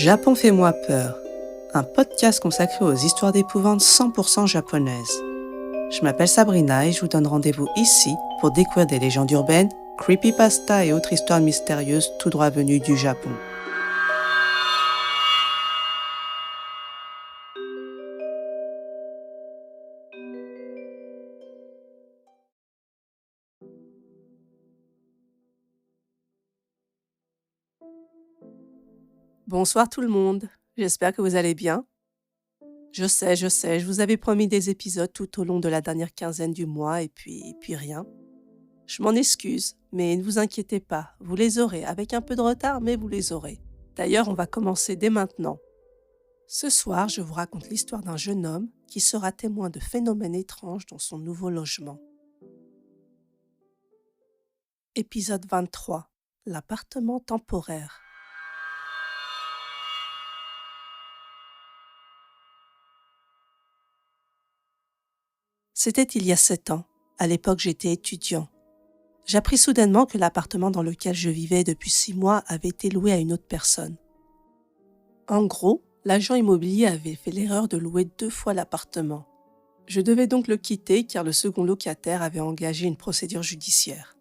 Japon fait-moi peur, un podcast consacré aux histoires d'épouvante 100% japonaises. Je m'appelle Sabrina et je vous donne rendez-vous ici pour découvrir des légendes urbaines, creepypasta et autres histoires mystérieuses tout droit venues du Japon. Bonsoir tout le monde, j'espère que vous allez bien. Je sais, je vous avais promis des épisodes tout au long de la dernière quinzaine du mois et puis rien. Je m'en excuse, mais ne vous inquiétez pas, vous les aurez, avec un peu de retard, mais vous les aurez. D'ailleurs, on va commencer dès maintenant. Ce soir, je vous raconte l'histoire d'un jeune homme qui sera témoin de phénomènes étranges dans son nouveau logement. Épisode 23. L'appartement temporaire. C'était il y a 7 ans. À l'époque, j'étais étudiant. J'appris soudainement que l'appartement dans lequel je vivais depuis 6 mois avait été loué à une autre personne. En gros, l'agent immobilier avait fait l'erreur de louer 2 fois l'appartement. Je devais donc le quitter car le second locataire avait engagé une procédure judiciaire.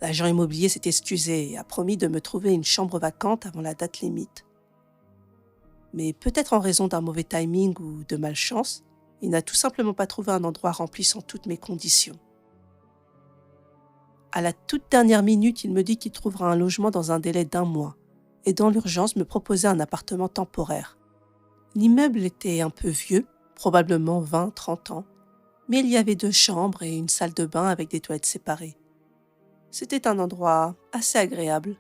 L'agent immobilier s'est excusé et a promis de me trouver une chambre vacante avant la date limite. Mais peut-être en raison d'un mauvais timing ou de malchance, il n'a tout simplement pas trouvé un endroit remplissant toutes mes conditions. À la toute dernière minute, il me dit qu'il trouvera un logement dans un délai d'1 mois et dans l'urgence me proposait un appartement temporaire. L'immeuble était un peu vieux, probablement 20-30 ans, mais il y avait 2 chambres et une salle de bain avec des toilettes séparées. C'était un endroit assez agréable.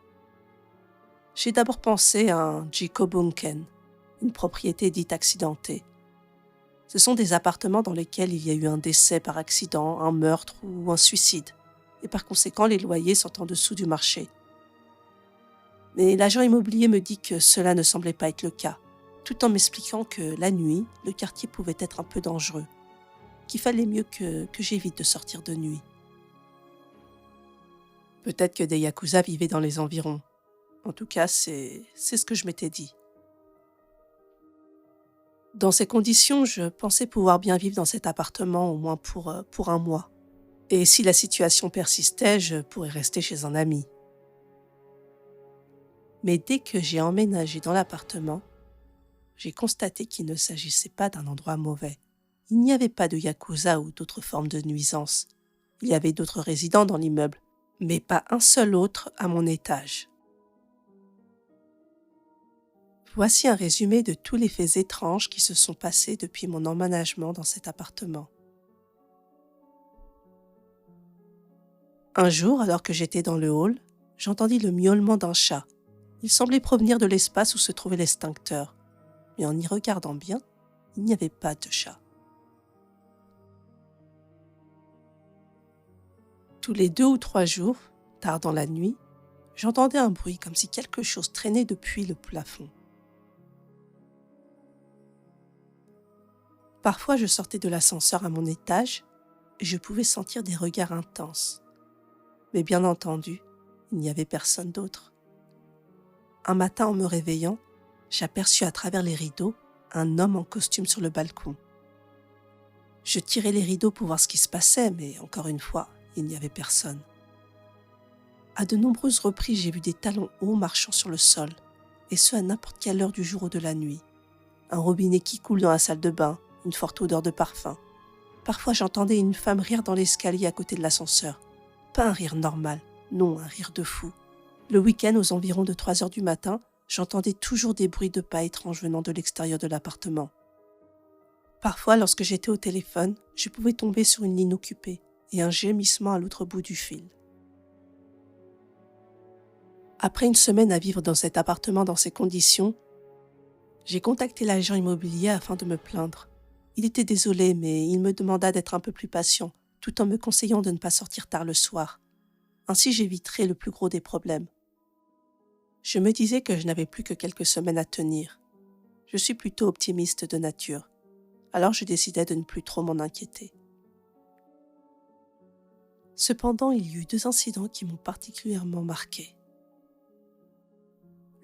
J'ai d'abord pensé à un jikobunken, une propriété dite accidentée. Ce sont des appartements dans lesquels il y a eu un décès par accident, un meurtre ou un suicide, et par conséquent les loyers sont en dessous du marché. Mais l'agent immobilier me dit que cela ne semblait pas être le cas, tout en m'expliquant que la nuit, le quartier pouvait être un peu dangereux, qu'il fallait mieux que j'évite de sortir de nuit. Peut-être que des yakuza vivaient dans les environs. En tout cas, c'est ce que je m'étais dit. Dans ces conditions, je pensais pouvoir bien vivre dans cet appartement au moins pour 1 mois. Et si la situation persistait, je pourrais rester chez un ami. Mais dès que j'ai emménagé dans l'appartement, j'ai constaté qu'il ne s'agissait pas d'un endroit mauvais. Il n'y avait pas de yakuza ou d'autres formes de nuisances. Il y avait d'autres résidents dans l'immeuble, mais pas un seul autre à mon étage. Voici un résumé de tous les faits étranges qui se sont passés depuis mon emménagement dans cet appartement. Un jour, alors que j'étais dans le hall, j'entendis le miaulement d'un chat. Il semblait provenir de l'espace où se trouvait l'extincteur, mais en y regardant bien, il n'y avait pas de chat. Tous les 2 ou 3 jours, tard dans la nuit, j'entendais un bruit comme si quelque chose traînait depuis le plafond. Parfois, je sortais de l'ascenseur à mon étage et je pouvais sentir des regards intenses. Mais bien entendu, il n'y avait personne d'autre. Un matin, en me réveillant, j'aperçus à travers les rideaux un homme en costume sur le balcon. Je tirai les rideaux pour voir ce qui se passait, mais encore une fois, il n'y avait personne. À de nombreuses reprises, j'ai vu des talons hauts marchant sur le sol, et ce à n'importe quelle heure du jour ou de la nuit. Un robinet qui coule dans la salle de bain, une forte odeur de parfum. Parfois, j'entendais une femme rire dans l'escalier à côté de l'ascenseur. Pas un rire normal, non, un rire de fou. Le week-end, aux environs de 3 heures du matin, j'entendais toujours des bruits de pas étranges venant de l'extérieur de l'appartement. Parfois, lorsque j'étais au téléphone, je pouvais tomber sur une ligne occupée et un gémissement à l'autre bout du fil. Après une semaine à vivre dans cet appartement dans ces conditions, j'ai contacté l'agent immobilier afin de me plaindre. Il était désolé, mais il me demanda d'être un peu plus patient, tout en me conseillant de ne pas sortir tard le soir. Ainsi, j'éviterais le plus gros des problèmes. Je me disais que je n'avais plus que quelques semaines à tenir. Je suis plutôt optimiste de nature, alors je décidai de ne plus trop m'en inquiéter. Cependant, il y eut 2 incidents qui m'ont particulièrement marqué.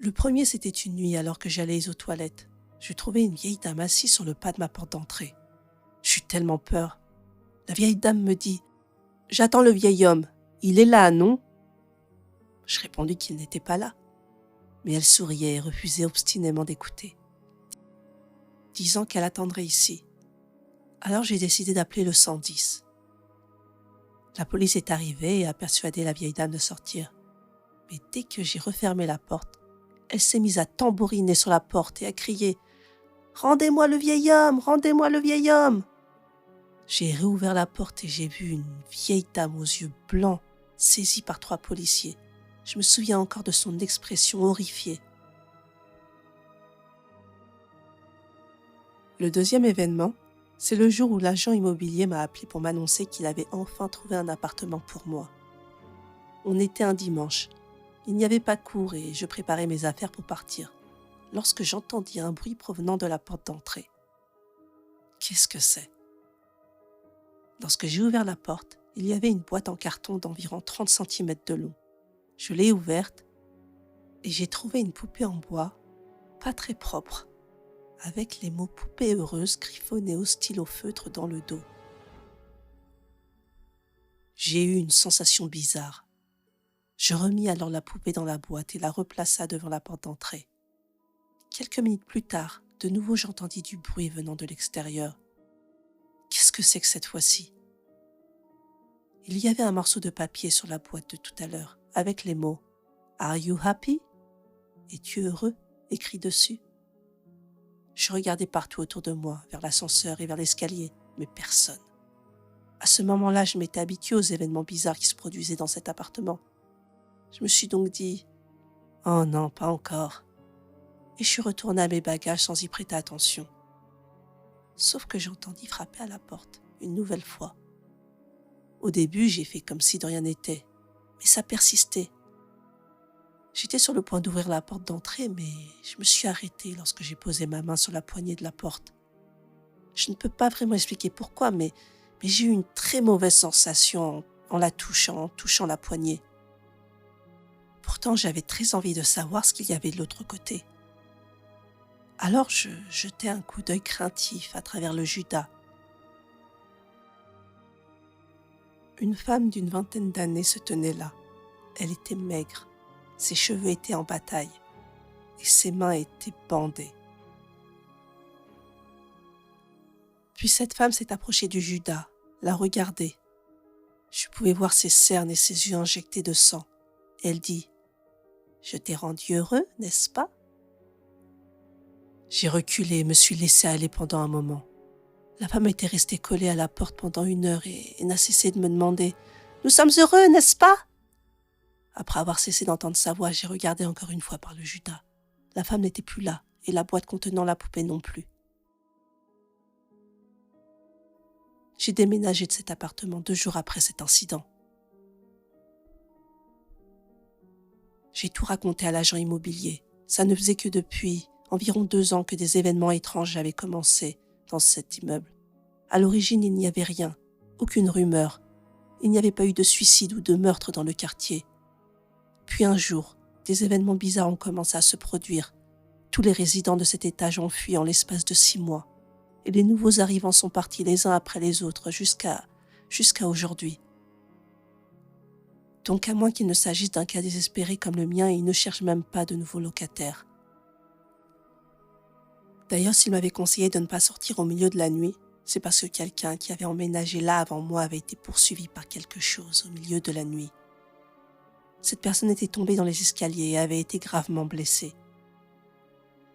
Le premier, c'était une nuit alors que j'allais aux toilettes. Je trouvais une vieille dame assise sur le pas de ma porte d'entrée. J'eus tellement peur. La vieille dame me dit « J'attends le vieil homme. Il est là, non ?» Je répondis qu'il n'était pas là. Mais elle souriait et refusait obstinément d'écouter, disant qu'elle attendrait ici. Alors j'ai décidé d'appeler le 110. La police est arrivée et a persuadé la vieille dame de sortir. Mais dès que j'ai refermé la porte, elle s'est mise à tambouriner sur la porte et à crier « Rendez-moi le vieil homme! Rendez-moi le vieil homme !» J'ai réouvert la porte et j'ai vu une vieille dame aux yeux blancs, saisie par 3 policiers. Je me souviens encore de son expression horrifiée. Le deuxième événement, c'est le jour où l'agent immobilier m'a appelé pour m'annoncer qu'il avait enfin trouvé un appartement pour moi. On était un dimanche. Il n'y avait pas cours et je préparais mes affaires pour partir, lorsque j'entendis un bruit provenant de la porte d'entrée. Qu'est-ce que c'est ? Lorsque j'ai ouvert la porte, il y avait une boîte en carton d'environ 30 cm de long. Je l'ai ouverte et j'ai trouvé une poupée en bois, pas très propre, avec les mots « poupée heureuse » griffonnés au stylo feutre dans le dos. J'ai eu une sensation bizarre. Je remis alors la poupée dans la boîte et la replaça devant la porte d'entrée. Quelques minutes plus tard, de nouveau j'entendis du bruit venant de l'extérieur. Qu'est-ce que c'est que cette fois-ci ? Il y avait un morceau de papier sur la boîte de tout à l'heure, avec les mots « Are you happy ?» Es-tu heureux ? Écrit dessus. Je regardais partout autour de moi, vers l'ascenseur et vers l'escalier, mais personne. À ce moment-là, je m'étais habituée aux événements bizarres qui se produisaient dans cet appartement. Je me suis donc dit « Oh non, pas encore !» Et je suis retournée à mes bagages sans y prêter attention. Sauf que j'entendis frapper à la porte, une nouvelle fois. Au début, j'ai fait comme si de rien n'était, mais ça persistait. J'étais sur le point d'ouvrir la porte d'entrée, mais je me suis arrêtée lorsque j'ai posé ma main sur la poignée de la porte. Je ne peux pas vraiment expliquer pourquoi, mais j'ai eu une très mauvaise sensation en la touchant, la poignée. Pourtant, j'avais très envie de savoir ce qu'il y avait de l'autre côté. Alors, je jetai un coup d'œil craintif à travers le judas. Une femme d'une vingtaine d'années se tenait là. Elle était maigre. Ses cheveux étaient en bataille et ses mains étaient bandées. Puis cette femme s'est approchée du judas, l'a regardé. Je pouvais voir ses cernes et ses yeux injectés de sang. Elle dit « Je t'ai rendu heureux, n'est-ce pas ?» J'ai reculé et me suis laissé aller pendant un moment. La femme était restée collée à la porte pendant 1 heure et n'a cessé de me demander « Nous sommes heureux, n'est-ce pas ?» Après avoir cessé d'entendre sa voix, j'ai regardé encore une fois par le judas. La femme n'était plus là et la boîte contenant la poupée non plus. J'ai déménagé de cet appartement 2 jours après cet incident. J'ai tout raconté à l'agent immobilier. Ça ne faisait que depuis environ 2 ans que des événements étranges avaient commencé dans cet immeuble. À l'origine, il n'y avait rien, aucune rumeur. Il n'y avait pas eu de suicide ou de meurtre dans le quartier. Puis un jour, des événements bizarres ont commencé à se produire. Tous les résidents de cet étage ont fui en l'espace de 6 mois. Et les nouveaux arrivants sont partis les uns après les autres jusqu'à aujourd'hui. Donc à moins qu'il ne s'agisse d'un cas désespéré comme le mien, ils ne cherchent même pas de nouveaux locataires. D'ailleurs, s'il m'avait conseillé de ne pas sortir au milieu de la nuit, c'est parce que quelqu'un qui avait emménagé là avant moi avait été poursuivi par quelque chose au milieu de la nuit. Cette personne était tombée dans les escaliers et avait été gravement blessée.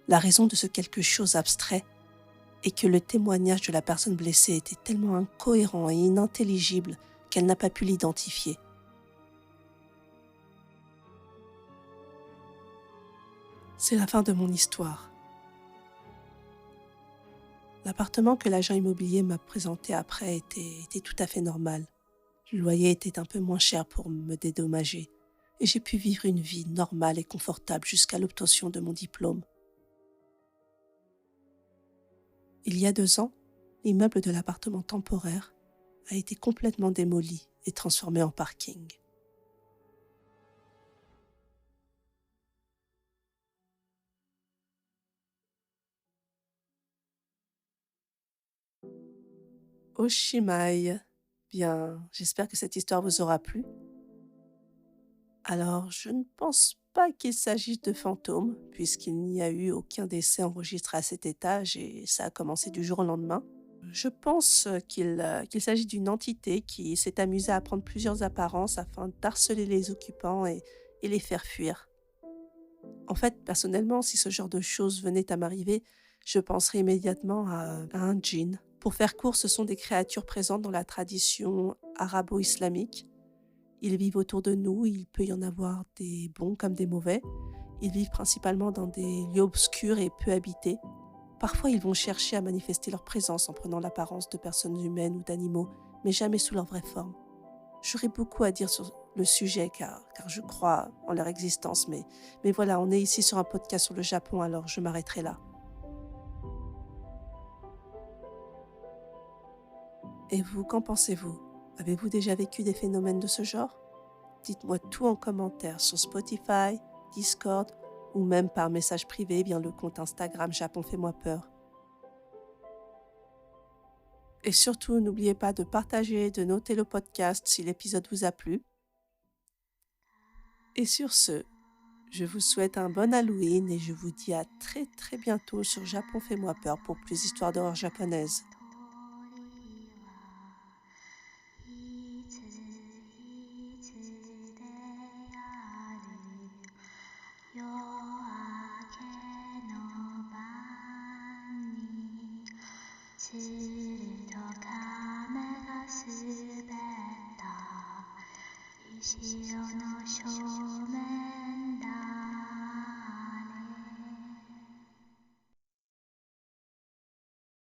La raison de ce quelque chose abstrait est que le témoignage de la personne blessée était tellement incohérent et inintelligible qu'elle n'a pas pu l'identifier. C'est la fin de mon histoire. L'appartement que l'agent immobilier m'a présenté après était tout à fait normal. Le loyer était un peu moins cher pour me dédommager et j'ai pu vivre une vie normale et confortable jusqu'à l'obtention de mon diplôme. Il y a 2 ans, l'immeuble de l'appartement temporaire a été complètement démoli et transformé en parking. Oshimai. Bien, j'espère que cette histoire vous aura plu. Alors, je ne pense pas qu'il s'agisse de fantômes, puisqu'il n'y a eu aucun décès enregistré à cet étage et ça a commencé du jour au lendemain. Je pense qu'il s'agit d'une entité qui s'est amusée à prendre plusieurs apparences afin d'harceler les occupants et les faire fuir. En fait, personnellement, si ce genre de choses venait à m'arriver, je penserais immédiatement à un djinn. Pour faire court, ce sont des créatures présentes dans la tradition arabo-islamique. Ils vivent autour de nous, il peut y en avoir des bons comme des mauvais. Ils vivent principalement dans des lieux obscurs et peu habités. Parfois, ils vont chercher à manifester leur présence en prenant l'apparence de personnes humaines ou d'animaux, mais jamais sous leur vraie forme. J'aurais beaucoup à dire sur le sujet car je crois en leur existence, mais voilà, on est ici sur un podcast sur le Japon, alors je m'arrêterai là. Et vous, qu'en pensez-vous? Avez-vous déjà vécu des phénomènes de ce genre? Dites-moi tout en commentaire sur Spotify, Discord ou même par message privé via le compte Instagram Japon Fais-moi peur. Et surtout, n'oubliez pas de partager, de noter le podcast si l'épisode vous a plu. Et sur ce, je vous souhaite un bon Halloween et je vous dis à très très bientôt sur Japon Fais-moi peur pour plus d'histoires d'horreur japonaises.